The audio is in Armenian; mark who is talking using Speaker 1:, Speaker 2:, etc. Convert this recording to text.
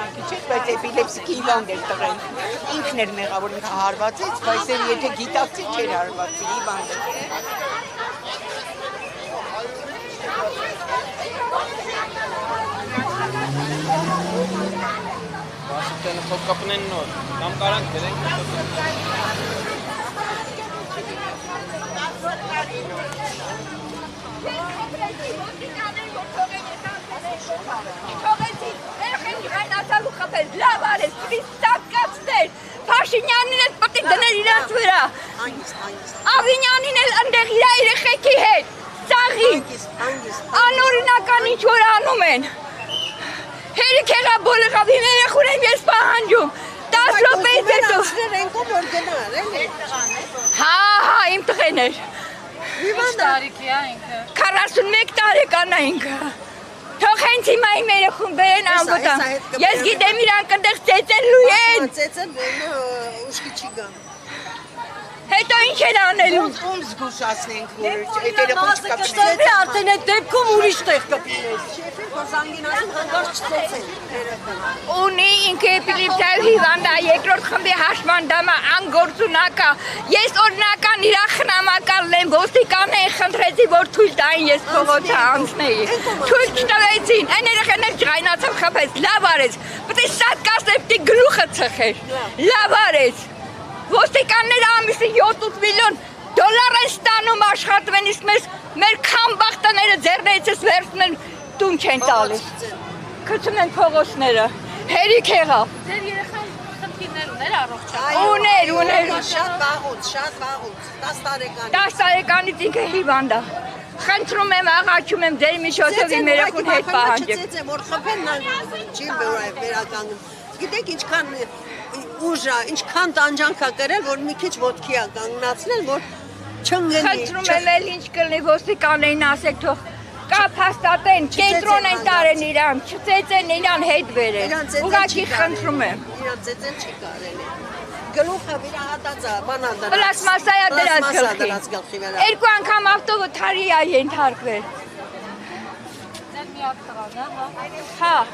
Speaker 1: ժամանակի չէ, բայց էպիլեպսիկի հիվանդ էր տղեն։ Ինքն էր մեղավոր, ինքը հարվածեց, բայց եթե գիտակցի չէր հարվածի, հիվանդ էր։
Speaker 2: Բասիկները փոք կապնեն նոր, կամ կարանք դրենք
Speaker 3: Փաշինյանին էլ պետք է դներ իրաց վրա։ Ավինյանին էլ ընդեղ իր երեխեքի հետ։ Ծաղի։ Անօրինական ինչ որ անում են։ Հերիք եղավ բոլորով իմ երեխուն եմ ես պահանջում։ 10 րոպեից հետո։ Հա, իմ տղեն էր։
Speaker 4: Ինչ տարիքի է ինքը։
Speaker 3: 41 տարեկան է ինքը։ Թող հենց հիմա իմ երեխուն բերեն անվտանգ։ Ես գիտեմ իրանք այնտեղ ծեծելու են։
Speaker 5: Ծեծել ուշքի չի գա։
Speaker 3: Հետո ինչ են անելու։
Speaker 1: Ում զգուշացնենք, որ այդ երեխուն չկապչի։
Speaker 5: Արդեն այդ դեպքում ուրիշ տեղ կպինես։ Շեֆին որ զանգինացին հանկարծ չծեծեն։
Speaker 3: Ունի ինքը էպիլեպսիայով հիվանդ է, երկրորդ խմբի հաշմանդամը անգործունակ է։ Ես օրինական իր խնամակալն եմ, ոստիկաններին խնդրեցի, որ թույլ տային ես փողոցը անցնեի։ Թույլ չտվեցին, այն երեխաներ ջղայնացավ խփեց, լավ արեց։ Պետք է շատ կասել, պետք է գլուխը ծխեր։ Լավ արեց։ Ոստիկանները ամիսի 7 միլիոն դոլար են ստանում աշխատվեն, իսկ մեր քամբախտները ձեռներիցս վերցնում են տուն չեն տալիս։ Քցում են փողոցները։ Հերիք եղավ։
Speaker 4: Ձեր երեխան խնդիրներ ուներ առողջական։
Speaker 3: Ուներ։
Speaker 5: Շատ վաղուց, 10 տարեկան։
Speaker 3: 10 տարեկանից ինքը հիվանդ է։ Խնդրում եմ, աղաչում եմ ձեր միջոցով իմ երեխուն հետ պահանջեք։
Speaker 5: Չծեծեն, որ խփեն չի վերականգնում։ Գիտեք ինչքան ուժ է, ինչքան տանջանք է կրել, որ մի քիչ ոտքի է կանգնացնել, որ չընկնի։
Speaker 3: Խնդրում եմ էլ ինչ կլինի ոստիկաններին ասեք թող կապ հաստատեն, կենտրոն են տարեն իրան, չծեծեն իրան հետ բերեն։ Ուղղակի խնդրում եմ։
Speaker 5: Իրան ծեծեն չի կարելի։ Գլուխը վիրահատած է, բանա դրած։
Speaker 3: Պլաստմասա է դրած գլխի։
Speaker 5: վրա։
Speaker 3: 2 անգամ ավտովթարի է ենթարկվել։
Speaker 4: Ձեր միակ տղան է, հա։
Speaker 3: Հա։